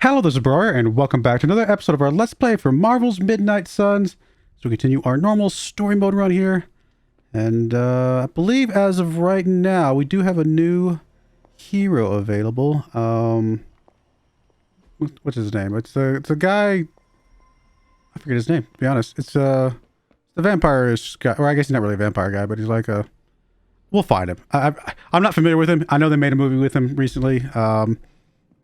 Hello, this is Broyar, and welcome back to another episode of our Let's Play for Marvel's Midnight Suns. So we continue our normal story mode run here. And I believe as of right now, we do have a new hero available. What's his name? It's a guy... I forget his name, to be honest. It's the vampire guy, or I guess he's not really a vampire guy, but he's like a... We'll find him. I'm not familiar with him. I know they made a movie with him recently.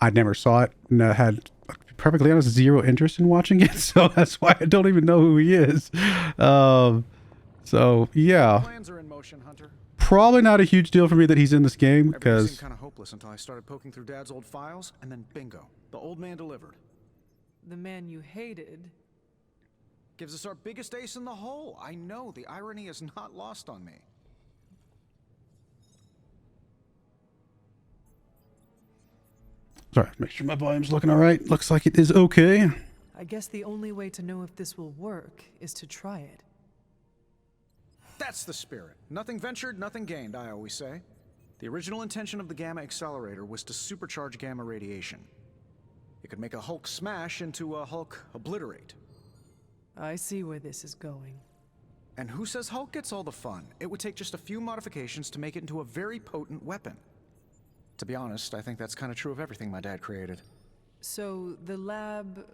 I never saw it, and I had, to be perfectly honest, zero interest in watching it, so that's why I don't even know who he is. So, yeah. Plans are in motion, Hunter. Probably not a huge deal for me that he's in this game, because... Everything seemed kind of hopeless until I started poking through Dad's old files, and then bingo. The old man delivered. The man you hated. Gives us our biggest ace in the hole. I know, the irony is not lost on me. Sorry, make sure my volume's looking all right. Looks like it is okay. I guess the only way to know if this will work is to try it. That's the spirit. Nothing ventured, nothing gained, I always say. The original intention of the Gamma Accelerator was to supercharge gamma radiation. It could make a Hulk smash into a Hulk obliterate. I see where this is going. And who says Hulk gets all the fun? It would take just a few modifications to make it into a very potent weapon. To be honest, I think that's kind of true of everything my dad created. So, the lab...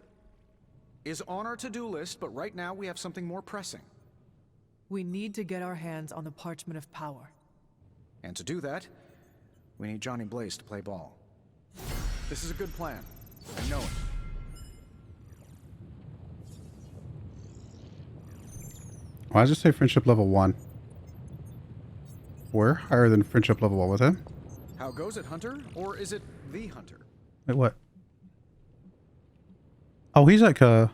is on our to-do list, but right now we have something more pressing. We need to get our hands on the Parchment of Power. And to do that, we need Johnny Blaze to play ball. This is a good plan. I know it. Why does it say friendship level 1? We're higher than friendship level 1 with him. How goes it, Hunter? Or is it the Hunter? Wait, what? Oh, he's like a...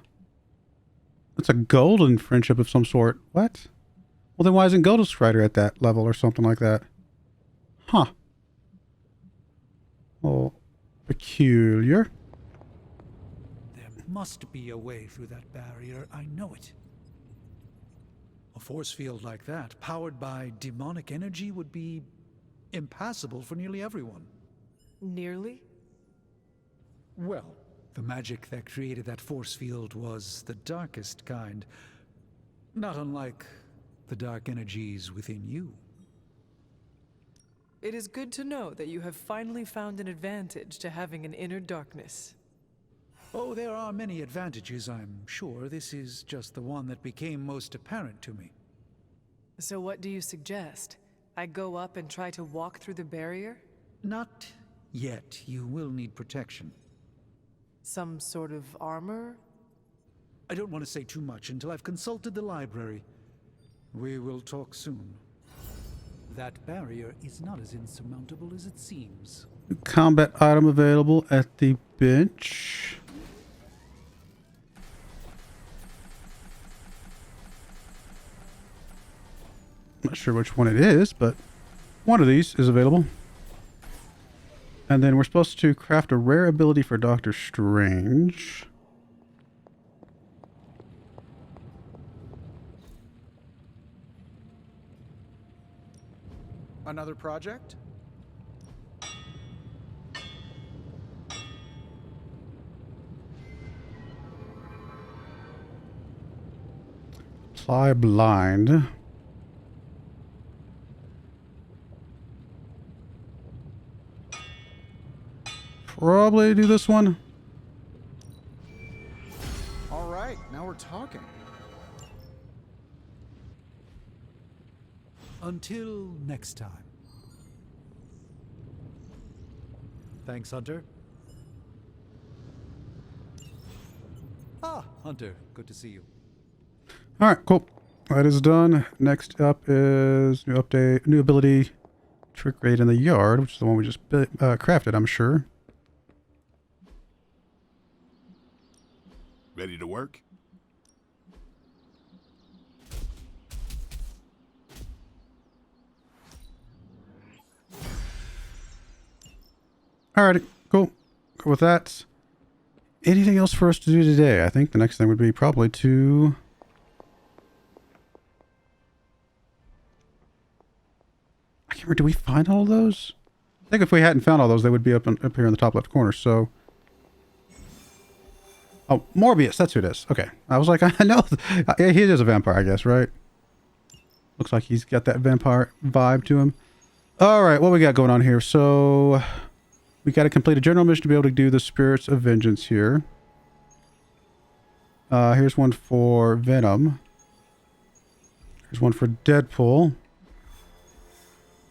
It's a golden friendship of some sort. What? Well, then why isn't Golden Strider at that level or something like that? Huh. Well, peculiar. There must be a way through that barrier. I know it. A force field like that, powered by demonic energy, would be impassable for nearly everyone. Nearly? Well, the magic that created that force field was the darkest kind. Not unlike the dark energies within you. It is good to know that you have finally found an advantage to having an inner darkness. Oh, there are many advantages, I'm sure. This is just the one that became most apparent to me. So what do you suggest? I go up and try to walk through the barrier? Not yet. You will need protection. Some sort of armor? I don't want to say too much until I've consulted the library. We will talk soon. That barrier is not as insurmountable as it seems. Combat item available at the bench. Not sure which one it is, but one of these is available. And then we're supposed to craft a rare ability for Doctor Strange. Another project? Apply blind. Probably do this one. All right, now we're talking. Until next time. Thanks, Hunter. Ah, Hunter, good to see you. All right, cool. That is done. Next up is new update, new ability, trick raid in the yard, which is the one we just crafted, I'm sure. Ready to work? Alrighty, cool. Go with that. Anything else for us to do today? I think the next thing would be probably to... I can't remember, did we find all those? I think if we hadn't found all those, they would be up here in the top left corner, so... Oh, Morbius. That's who it is. Okay. I was like, I know. Yeah, he is a vampire, I guess, right? Looks like he's got that vampire vibe to him. All right, what we got going on here? So we got to complete a general mission to be able to do the Spirits of Vengeance here. Here's one for Venom. Here's one for Deadpool.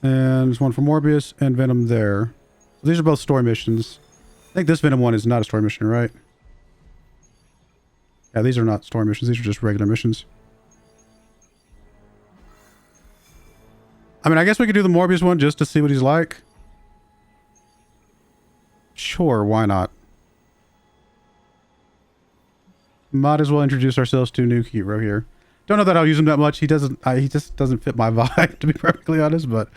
And there's one for Morbius and Venom there. So these are both story missions. I think this Venom one is not a story mission, right? Yeah, these are not story missions. These are just regular missions. I mean, I guess we could do the Morbius one just to see what he's like. Sure, why not? Might as well introduce ourselves to a new hero here. Don't know that I'll use him that much. He just doesn't fit my vibe, to be perfectly honest, but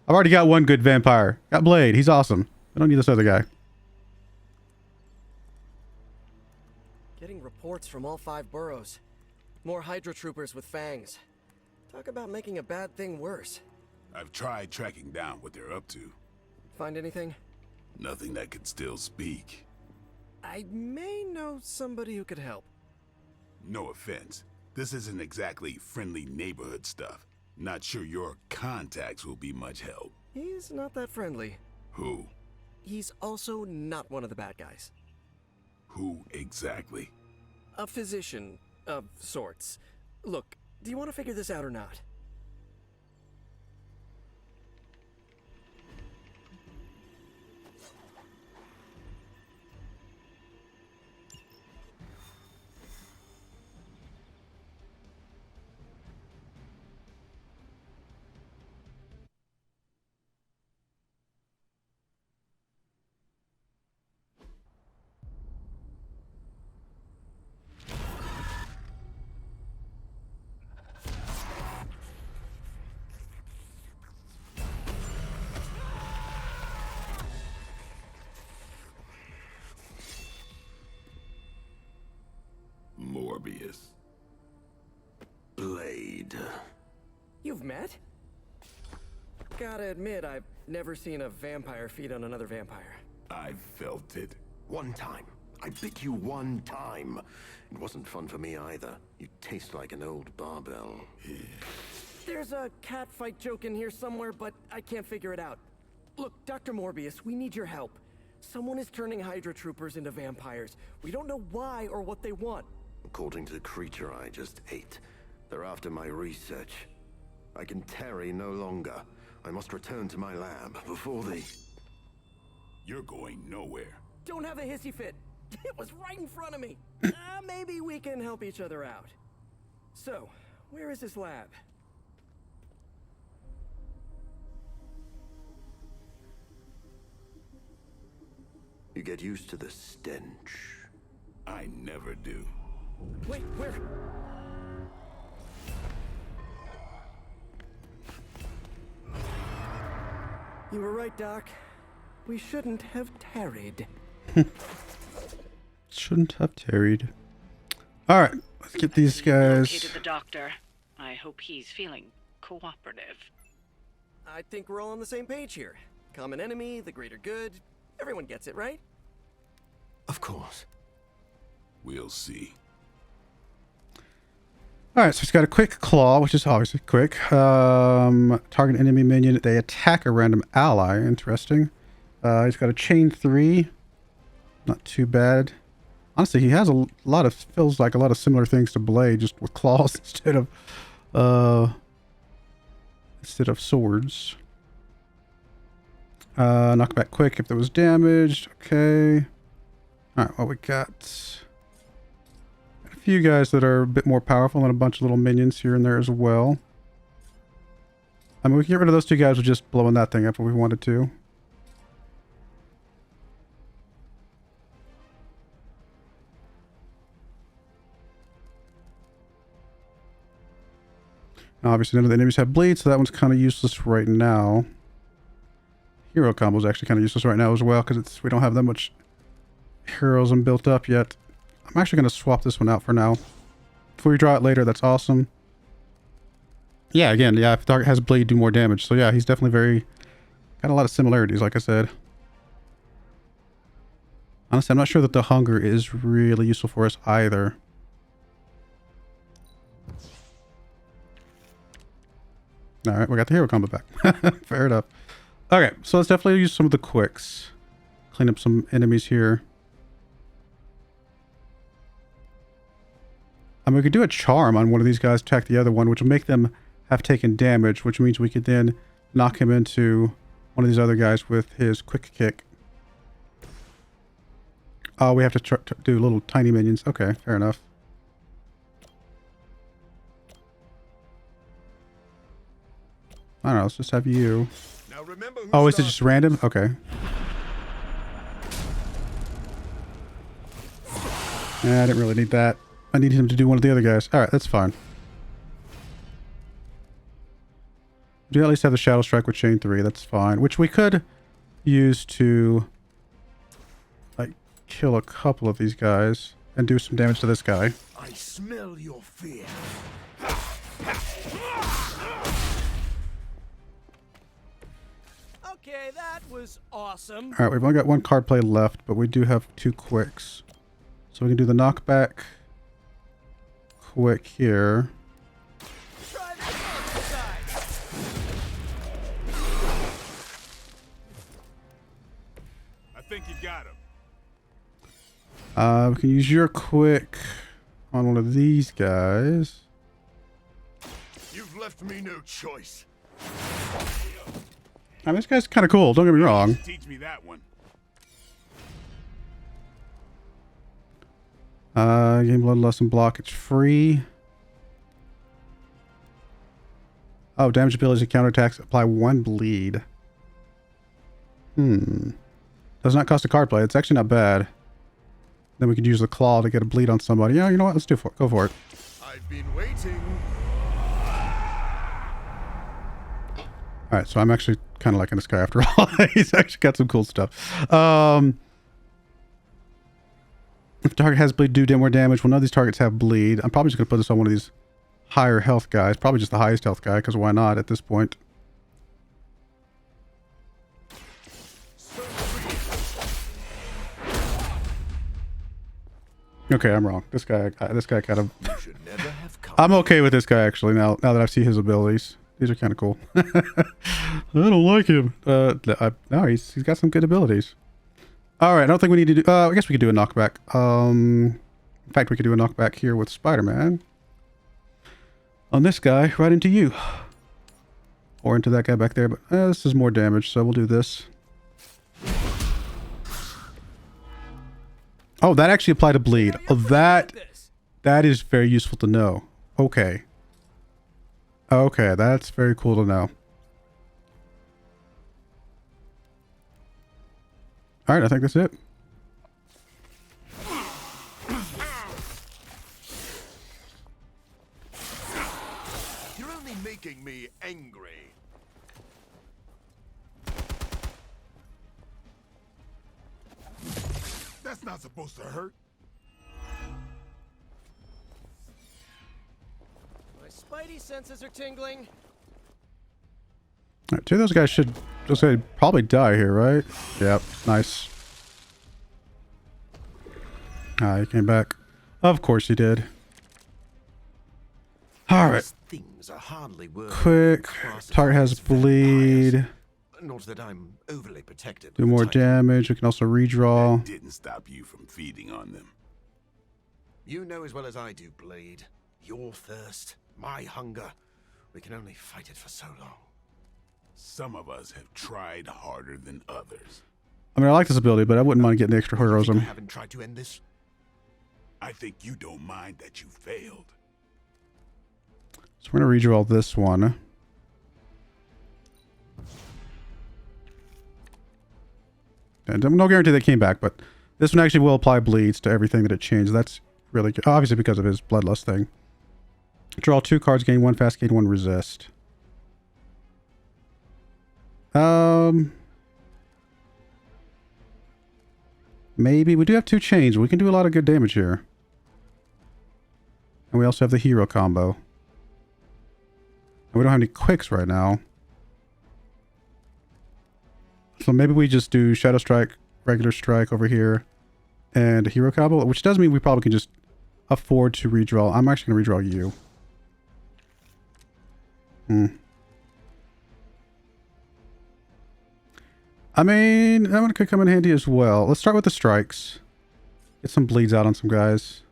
I've already got one good vampire. Got Blade. He's awesome. I don't need this other guy. Getting reports from all 5 boroughs. More Hydra troopers with fangs. Talk about making a bad thing worse. I've tried tracking down what they're up to. Find anything? Nothing that can still speak. I may know somebody who could help. No offense. This isn't exactly friendly neighborhood stuff. Not sure your contacts will be much help. He's not that friendly. Who? He's also not one of the bad guys. Who exactly? A physician of sorts. Look, do you want to figure this out or not? Morbius. Blade. You've met? Gotta admit, I've never seen a vampire feed on another vampire. I felt it. One time. I bit you one time. It wasn't fun for me either. You taste like an old barbell. There's a cat fight joke in here somewhere, but I can't figure it out. Look, Dr. Morbius, we need your help. Someone is turning Hydra troopers into vampires. We don't know why or what they want. According to the creature I just ate, they're after my research. I can tarry no longer. I must return to my lab before the... You're going nowhere. Don't have a hissy fit. It was right in front of me. Maybe we can help each other out. So, where is this lab? You get used to the stench. I never do. Wait, where? You were right, Doc. We shouldn't have tarried. Shouldn't have tarried. All right, let's get these guys. Located the doctor. I hope he's feeling cooperative. I think we're all on the same page here. Common enemy, the greater good. Everyone gets it, right? Of course. We'll see. All right, so he's got a quick claw, which is obviously quick. Target enemy minion. They attack a random ally. Interesting. He's got a chain 3. Not too bad. Honestly, he has a lot of, feels like a lot of similar things to Blade, just with claws instead of swords. Knockback quick if there was damaged. Okay. All right, well, we got a few guys that are a bit more powerful and a bunch of little minions here and there as well. I mean, we can get rid of those 2 guys with just blowing that thing up if we wanted to. Now, obviously, none of the enemies have bleed, so that one's kind of useless right now. Hero combo is actually kind of useless right now as well, because we don't have that much heroism built up yet. I'm actually going to swap this one out for now. If we draw it later, that's awesome. Yeah, again, yeah, if target has bleed, do more damage. So yeah, he's definitely got a lot of similarities, like I said. Honestly, I'm not sure that the hunger is really useful for us either. All right, we got the hero combo back. Fair enough. Okay, so let's definitely use some of the quicks. Clean up some enemies here. I mean, we could do a charm on one of these guys, attack the other one, which will make them have taken damage, which means we could then knock him into one of these other guys with his quick kick. Oh, we have to do little tiny minions. Okay, fair enough. I don't know, let's just have you. Now remember Oh, is it just random? Okay. Yeah, I didn't really need that. I need him to do one of the other guys. Alright, that's fine. We do at least have the Shadow Strike with Chain 3. That's fine. Which we could use to like kill a couple of these guys and do some damage to this guy. I smell your fear. Okay, that was awesome. Alright, we've only got one card play left, but we do have 2 quicks. So we can do the knockback quick here. Try this exercise. I think you got him. We can use your quick on one of these guys. You've left me no choice. I mean, this guy's kind of cool, don't get me wrong. Teach me that one. Game Bloodlust and block, it's free. Oh, damage abilities and counterattacks apply 1 bleed. Does not cost a card play. It's actually not bad. Then we could use the claw to get a bleed on somebody. Yeah, you know what? Let's go for it. I've been waiting. Alright, so I'm actually kind of liking this guy after all. He's actually got some cool stuff. If the target has bleed, do more damage. Well, none of these targets have bleed. I'm probably just going to put this on one of these higher health guys. Probably just the highest health guy, because why not at this point? Okay, I'm wrong. This guy kind of... I'm okay with this guy, actually, now that I see his abilities. These are kind of cool. I don't like him. No, he's got some good abilities. All right, I don't think we need to do... I guess we could do a knockback. In fact, we could do a knockback here with Spider-Man. On this guy, right into you. Or into that guy back there, but this is more damage, so we'll do this. Oh, that actually applied a bleed. Oh, that is very useful to know. Okay. Okay, that's very cool to know. Alright, I think that's it. You're only making me angry. That's not supposed to hurt. My spidey senses are tingling. Alright, 2 of those guys should probably die here, right? Yep, nice. Ah, he came back. Of course he did. Alright. Things are hardly worth Quick. Target has bleed. Not that I'm overly protected. Do more damage. We can also redraw. Didn't stop you from feeding on them. You know as well as I do, Blade. Your thirst, my hunger. We can only fight it for so long. Some of us have tried harder than others. I mean, I like this ability, but I wouldn't mind getting the extra I heroism. haven't tried to end this. I think you don't mind that you failed. So we're going to redraw this one. And no guarantee they came back, but this one actually will apply bleeds to everything that it changed. That's really good. Obviously because of his bloodlust thing. Draw 2 cards, gain 1 fast, gain 1 resist. Maybe. We do have 2 chains. We can do a lot of good damage here. And we also have the hero combo. And we don't have any quicks right now. So maybe we just do Shadow Strike, regular strike over here. and a hero combo, which does mean we probably can just afford to redraw. I'm actually going to redraw you. I mean, that one could come in handy as well. Let's start with the strikes. Get some bleeds out on some guys.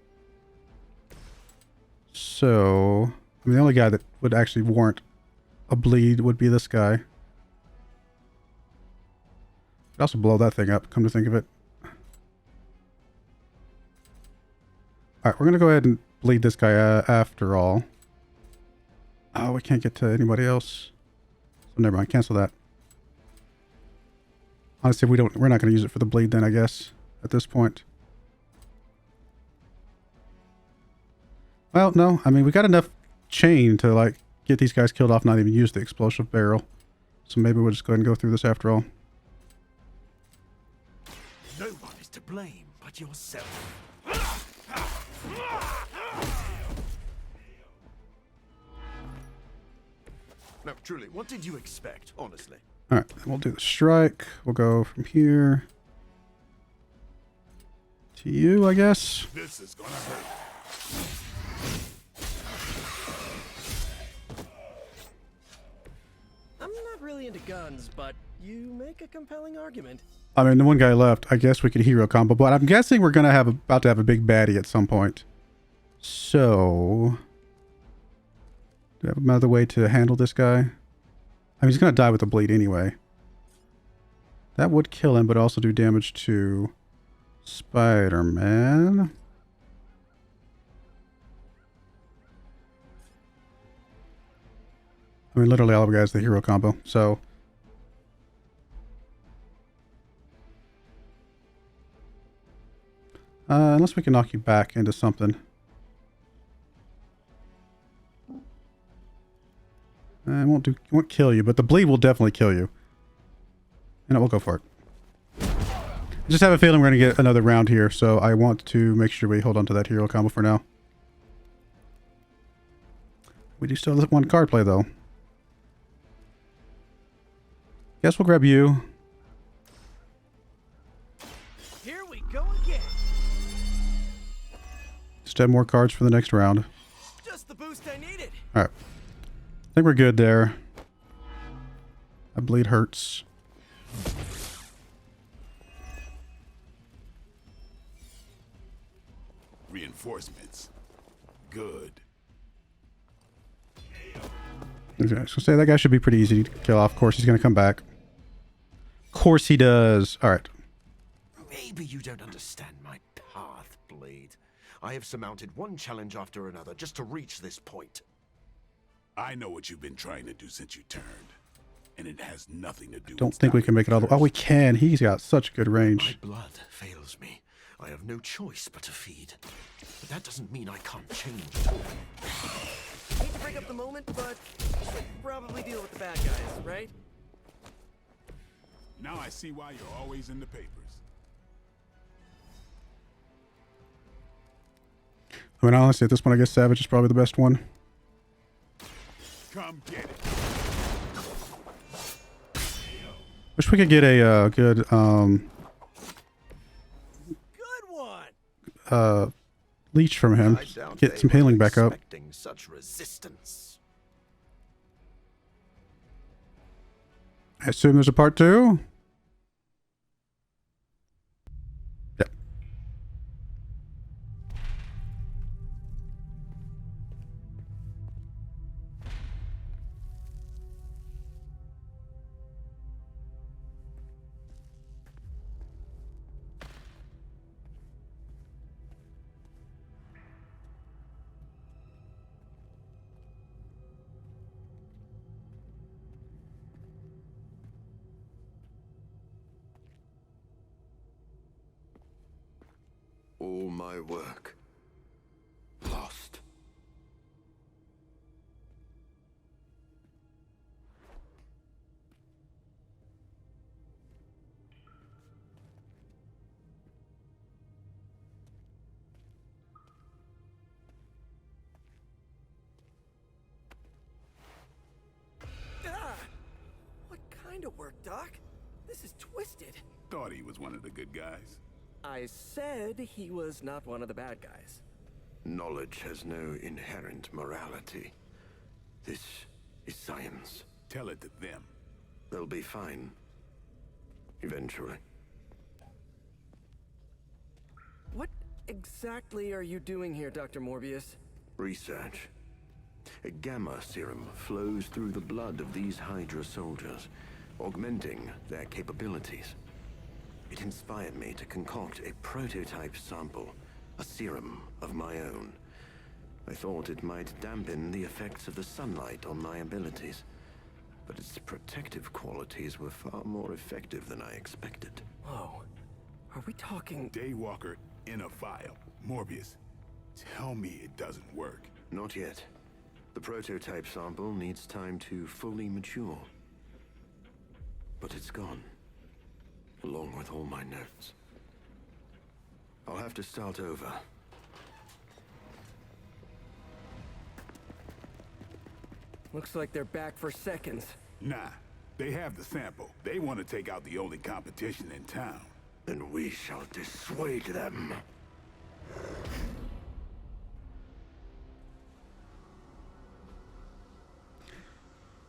So, I mean, the only guy that would actually warrant a bleed would be this guy. Could also blow that thing up, come to think of it. Alright, we're going to go ahead and bleed this guy after all. Oh, we can't get to anybody else. So never mind, cancel that. Honestly, we're not going to use it for the bleed then, I guess, at this point. Well, no, I mean, we got enough chain to, like, get these guys killed off, not even use the explosive barrel. So maybe we'll just go ahead and go through this after all. No one is to blame but yourself. No, truly, what did you expect, honestly? Alright, we'll do the strike. We'll go from here to you, I guess. This is gonna hurt. I'm not really into guns, but you make a compelling argument. I mean, the one guy left. I guess we could hero combo, but I'm guessing we're gonna about to have a big baddie at some point. So, do we have another way to handle this guy? I mean, he's gonna die with the bleed anyway. That would kill him, but also do damage to Spider-Man. I mean, literally all of you guys the hero combo, so. Unless we can knock you back into something. It won't kill you, but the bleed will definitely kill you. And it will go for it. I just have a feeling we're going to get another round here, so I want to make sure we hold on to that hero combo for now. We do still have one card play, though. Guess we'll grab you. Here we go again. Just have more cards for the next round. Just the boost I needed. All right. I think we're good there. That bleed hurts. Reinforcements. Good. Okay, so say that guy should be pretty easy to kill off. Of course, he's going to come back. Of course he does. All right. Maybe you don't understand my path, Blade. I have surmounted one challenge after another just to reach this point. I know what you've been trying to do since you turned, and it has nothing to do with Don't think we can make it all the way. Oh, we can. He's got such good range. My blood fails me. I have no choice but to feed. But that doesn't mean I can't change at all. Hate to break up the moment, but you should probably deal with the bad guys, right? Now I see why you're always in the papers. I mean, honestly, at this point, I guess Savage is probably the best one. Come get it. Wish we could get a good Good one. leech from him. I doubt Get they some were healing back up. expecting such resistance. I assume there's a part 2? Yep. All my work lost. Ah! What kind of work, Doc? This is twisted. Thought he was one of the good guys. I said he was not one of the bad guys. Knowledge has no inherent morality. This is science. Tell it to them. They'll be fine. Eventually. What exactly are you doing here, Dr. Morbius? Research. A gamma serum flows through the blood of these Hydra soldiers, augmenting their capabilities. It inspired me to concoct a prototype sample, a serum of my own. I thought it might dampen the effects of the sunlight on my abilities, but its protective qualities were far more effective than I expected. Whoa. Are we talking... Daywalker in a vial. Morbius, tell me it doesn't work. Not yet. The prototype sample needs time to fully mature. But it's gone, along with all my notes. I'll have to start over. Looks like they're back for seconds. Nah, they have the sample. They want to take out the only competition in town. Then we shall dissuade them.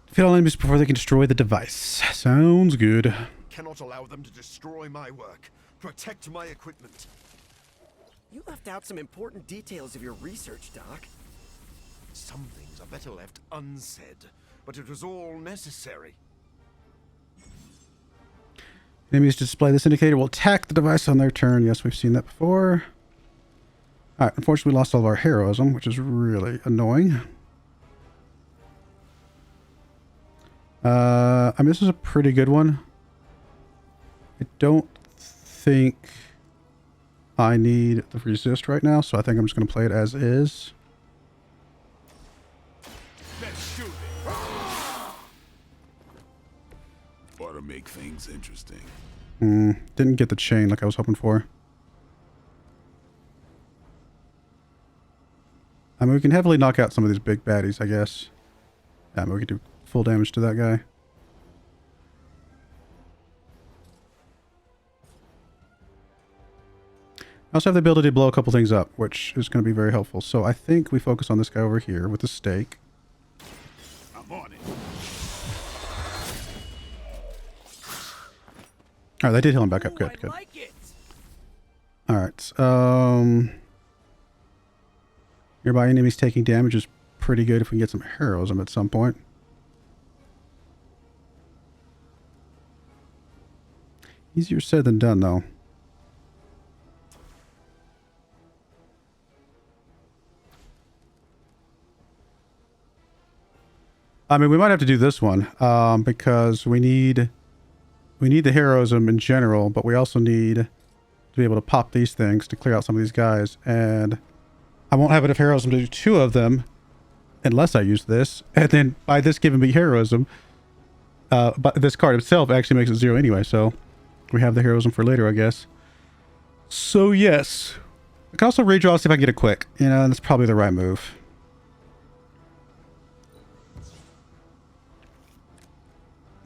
Defeat all enemies before they can destroy the device. Sounds good. Cannot allow them to destroy my work. Protect my equipment. You left out some important details of your research, Doc. Some things are better left unsaid, but it was all necessary. Enemies to display this indicator will attack the device on their turn. Yes, we've seen that before. Alright, unfortunately we lost all of our heroism, which is really annoying. I mean, this is a pretty good one. I don't think I need the resist right now, so I think I'm just going to play it as is. Let's shoot it. Ought to make things interesting. Didn't get the chain like I was hoping for. I mean, we can heavily knock out some of these big baddies, I guess. Yeah, I mean, we can do full damage to that guy. I also have the ability to blow a couple things up, which is going to be very helpful. So I think we focus on this guy over here with the stake. I'm on it. Alright, they did heal him back up. Good, good. Like it. Alright, nearby enemies taking damage is pretty good if we can get some heroism at some point. Easier said than done, though. I mean, we might have to do this one, because we need the heroism in general, but we also need to be able to pop these things to clear out some of these guys, and I won't have enough heroism to do 2 of them unless I use this, and then by this giving me heroism, but this card itself actually makes it 0 anyway, so we have the heroism for later, I guess. So yes, I can also redraw, see if I can get it quick, you know, and that's probably the right move.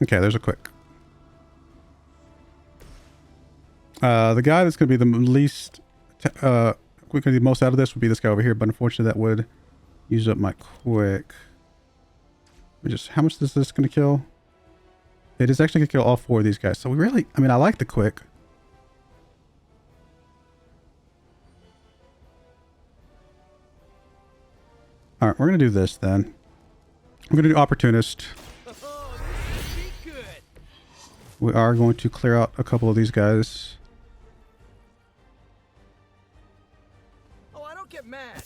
Okay, there's a quick. The guy that's going to be the least, we're going to get most out of this would be this guy over here, but unfortunately that would use up my quick. How much is this going to kill? It is actually going to kill all 4 of these guys. So we really, I mean, I like the quick. Alright, we're going to do this then. We're going to do Opportunist. We are going to clear out a couple of these guys. Oh, I don't get mad.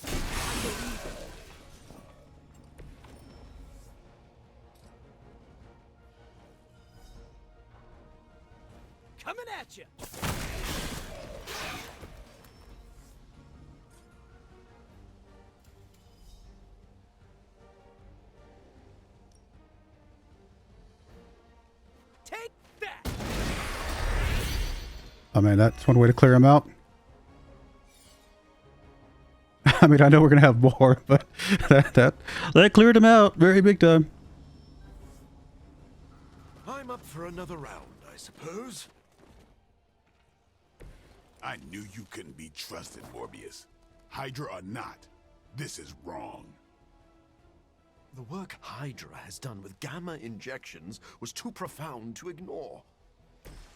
Coming at you. Take that. I mean, that's one way to clear them out. I mean, I know we're going to have more, but that cleared them out very big time. I'm up for another round, I suppose. I knew you couldn't be trusted, Morbius. Hydra or not, this is wrong. The work Hydra has done with gamma injections was too profound to ignore.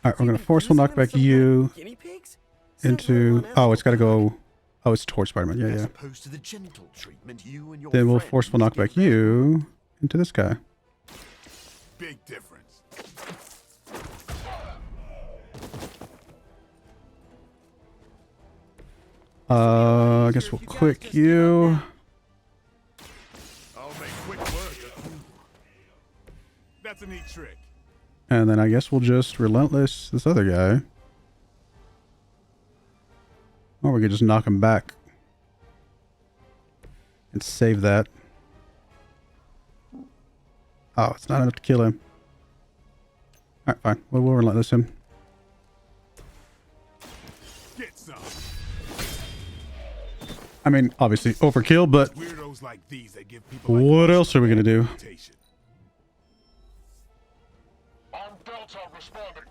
Alright, we're gonna forceful knock back you Guinea pigs? into... Oh, it's gotta go... Oh, it's towards Spider-Man. Yeah, As yeah. opposed to the gentle treatment you and your Then we'll friends forceful knock back give you into this guy. Big difference. I guess we'll quick you. I'll make quick work of you. That's a neat trick. And then I guess we'll just relentless this other guy. Or we could just knock him back. And save that. Oh, it's not enough to kill him. Alright, fine. We'll relentless him. Get some. I mean, obviously overkill, but Weirdos like these that give people like what us else are we gonna do? reputation. On Delta responding.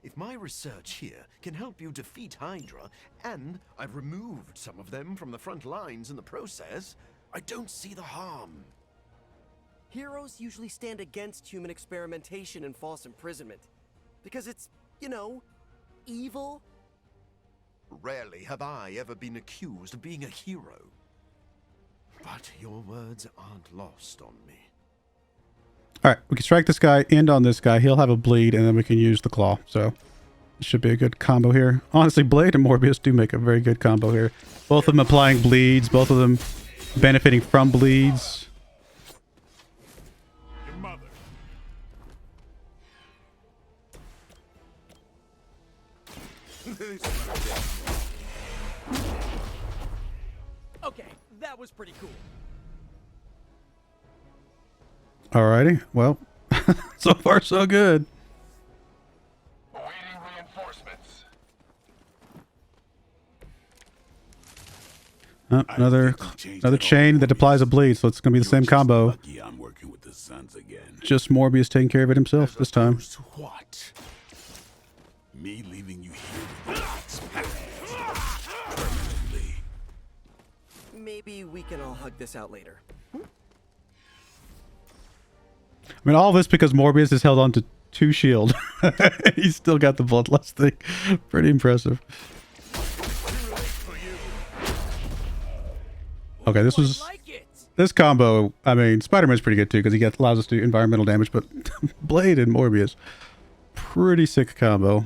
If my research here can help you defeat Hydra, and I've removed some of them from the front lines in the process, I don't see the harm. Heroes usually stand against human experimentation and false imprisonment. Because it's, you know, evil. Rarely have I ever been accused of being a hero. But your words aren't lost on me. Alright, we can strike this guy, end on this guy. He'll have a bleed, and then we can use the claw. So, it should be a good combo here. Honestly, Blade and Morbius do make a very good combo here. Both of them applying bleeds, both of them benefiting from bleeds. Your mother. Okay, that was pretty cool. Alrighty, well, so far so good. Awaiting reinforcements. Another chain that applies a bleed, so it's gonna be the same combo. Lucky I'm working with the SUNS again. Just Morbius taking care of it himself this time. Opposed to what? Me leaving you here with your experience permanently. Maybe we can all hug this out later. I mean, all this because Morbius is held on to 2 shield. He's still got the bloodlust thing. Pretty impressive. Okay, this combo. I mean, Spider-Man's pretty good too because he allows us to do environmental damage, but Blade and Morbius, pretty sick combo.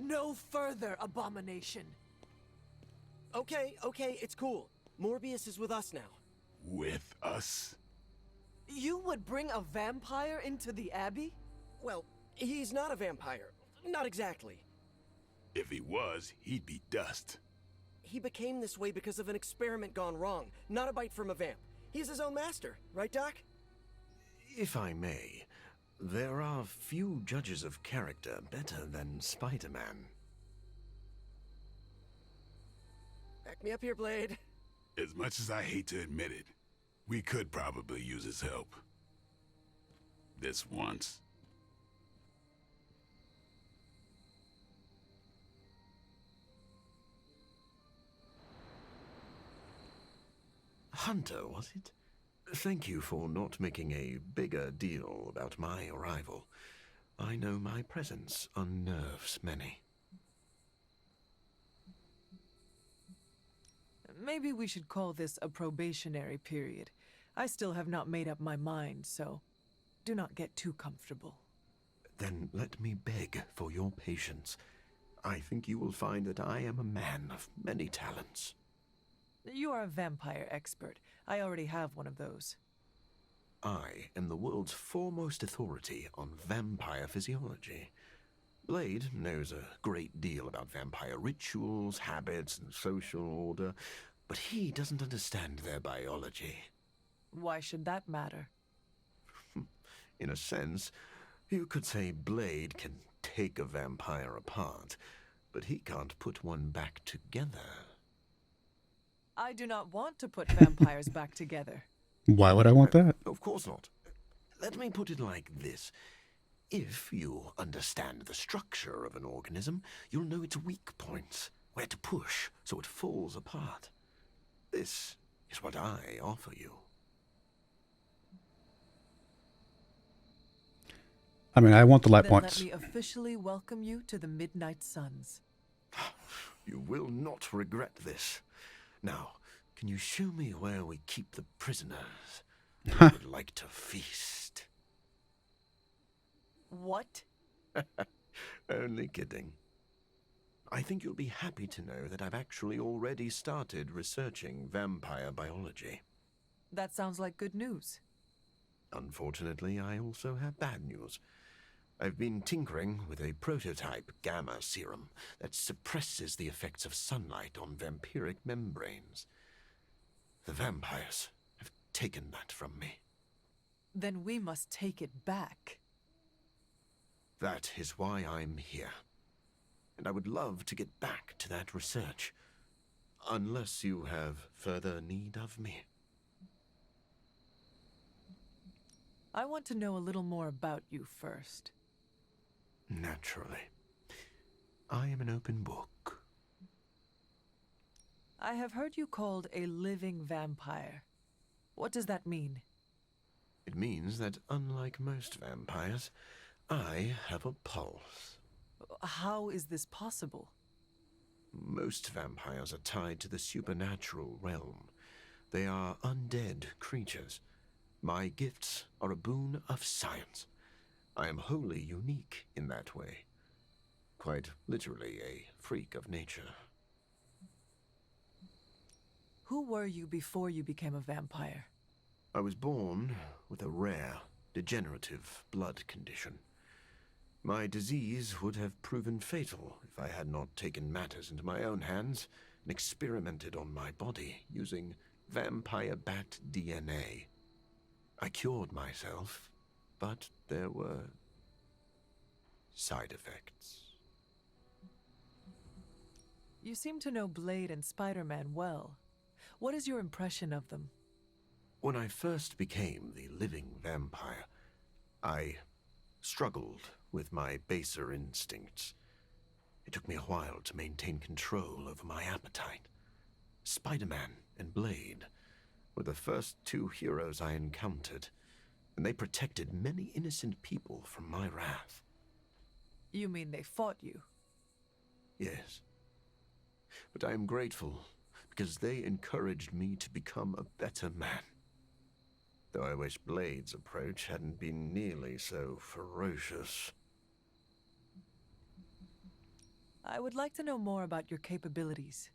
No further, abomination. Okay, it's cool. Morbius is with us now. With us? You would bring a vampire into the Abbey? Well, he's not a vampire. Not exactly. If he was, he'd be dust. He became this way because of an experiment gone wrong, not a bite from a vamp. He's his own master, right, Doc? If I may, there are few judges of character better than Spider-Man. Back me up here, Blade. As much as I hate to admit it, we could probably use his help. This once. Hunter, was it? Thank you for not making a bigger deal about my arrival. I know my presence unnerves many. Maybe we should call this a probationary period. I still have not made up my mind, so do not get too comfortable. Then let me beg for your patience. I think you will find that I am a man of many talents. You are a vampire expert. I already have one of those. I am the world's foremost authority on vampire physiology. Blade knows a great deal about vampire rituals, habits, and social order, but he doesn't understand their biology. Why should that matter? In a sense, you could say Blade can take a vampire apart, but he can't put one back together. I do not want to put vampires back together. Why would I want that? Of course not. Let me put it like this. If you understand the structure of an organism, you'll know its weak points, where to push so it falls apart. This is what I offer you. I mean, I want the light Then points. let me officially welcome you to the Midnight Suns. You will not regret this. Now, can you show me where we keep the prisoners? I would like to feast. What? Only kidding. I think you'll be happy to know that I've actually already started researching vampire biology. That sounds like good news. Unfortunately, I also have bad news. I've been tinkering with a prototype gamma serum that suppresses the effects of sunlight on vampiric membranes. The vampires have taken that from me. Then we must take it back. That is why I'm here. And I would love to get back to that research. Unless you have further need of me. I want to know a little more about you first. Naturally. I am an open book. I have heard you called a living vampire. What does that mean? It means that unlike most vampires, I have a pulse. How is this possible? Most vampires are tied to the supernatural realm. They are undead creatures. My gifts are a boon of science. I am wholly unique in that way. Quite literally a freak of nature. Who were you before you became a vampire? I was born with a rare, degenerative blood condition. My disease would have proven fatal if I had not taken matters into my own hands and experimented on my body using vampire bat DNA. I cured myself, but there were side effects. You seem to know Blade and Spider-Man well. What is your impression of them? When I first became the living vampire, I struggled with my baser instincts. It took me a while to maintain control over my appetite. Spider-Man and Blade were the first two heroes I encountered, and they protected many innocent people from my wrath. You mean they fought you? Yes. But I am grateful because they encouraged me to become a better man. Though I wish Blade's approach hadn't been nearly so ferocious. I would like to know more about your capabilities.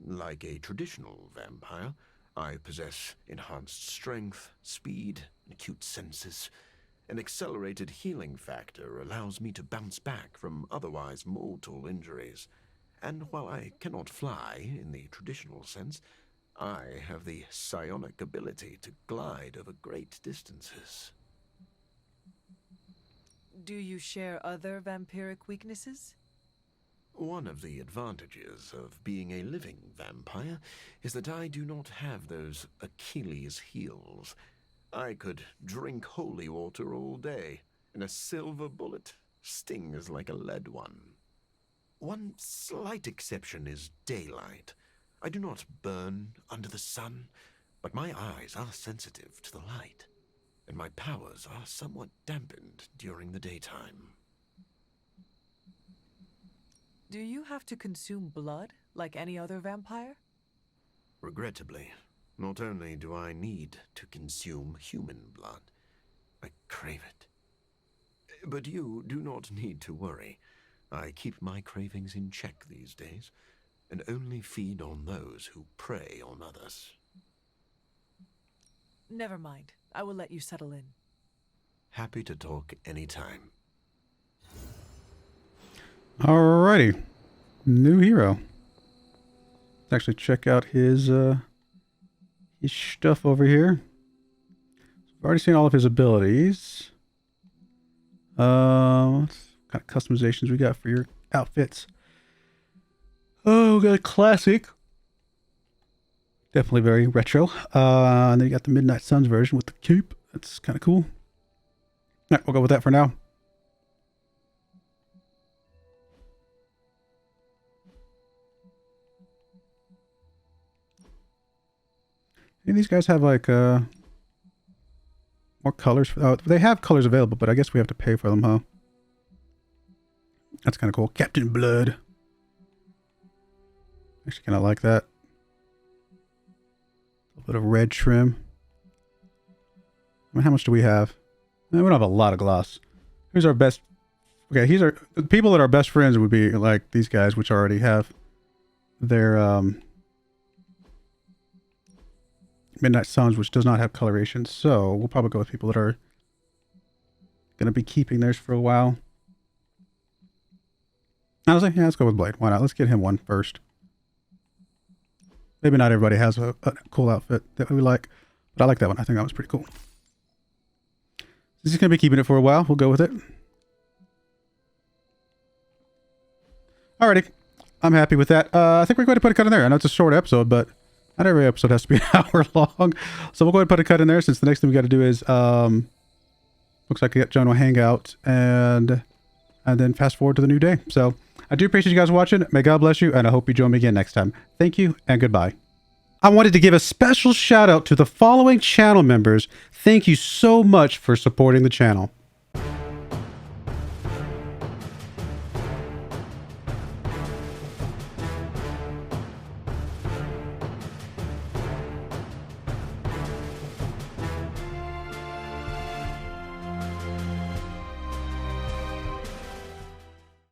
Like a traditional vampire, I possess enhanced strength, speed, and acute senses. An accelerated healing factor allows me to bounce back from otherwise mortal injuries. And while I cannot fly in the traditional sense, I have the psionic ability to glide over great distances. Do you share other vampiric weaknesses? One of the advantages of being a living vampire is that I do not have those Achilles heels. I could drink holy water all day, and a silver bullet stings like a lead one. One slight exception is daylight. I do not burn under the sun, but my eyes are sensitive to the light, and my powers are somewhat dampened during the daytime. Do you have to consume blood like any other vampire? Regrettably, not only do I need to consume human blood, I crave it. But you do not need to worry. I keep my cravings in check these days, and only feed on those who prey on others. Never mind. I will let you settle in. Happy to talk anytime. Alrighty. New hero. Let's actually check out his stuff over here. I've already seen all of his abilities. What kind of customizations we got for your outfits? Oh, we got a classic. Definitely very retro. And then you got the Midnight Suns version with the cape. That's kind of cool. All right, we'll go with that for now. Any of these guys have like more colors? They have colors available, but I guess we have to pay for them, huh? That's kind of cool. Captain Blood. Actually kind of like that. A little bit of red trim. I mean, how much do we have? We don't have a lot of gloss. Who's our best? Okay, the people that are best friends would be like these guys, which already have their Midnight Suns, which does not have coloration. So we'll probably go with people that are going to be keeping theirs for a while. Honestly, yeah, let's go with Blade. Why not? Let's get him one first. Maybe not everybody has a cool outfit that we like, but I like that one. I think that was pretty cool. Since he's going to be keeping it for a while, we'll go with it. Alrighty. I'm happy with that. I think we're going to put a cut in there. I know it's a short episode, but not every episode has to be an hour long. So we'll go ahead and put a cut in there, since the next thing we got to do is, looks like I got General Hangout and then fast forward to the new day. So I do appreciate you guys watching. May God bless you, and I hope you join me again next time. Thank you, and goodbye. I wanted to give a special shout out to the following channel members. Thank you so much for supporting the channel.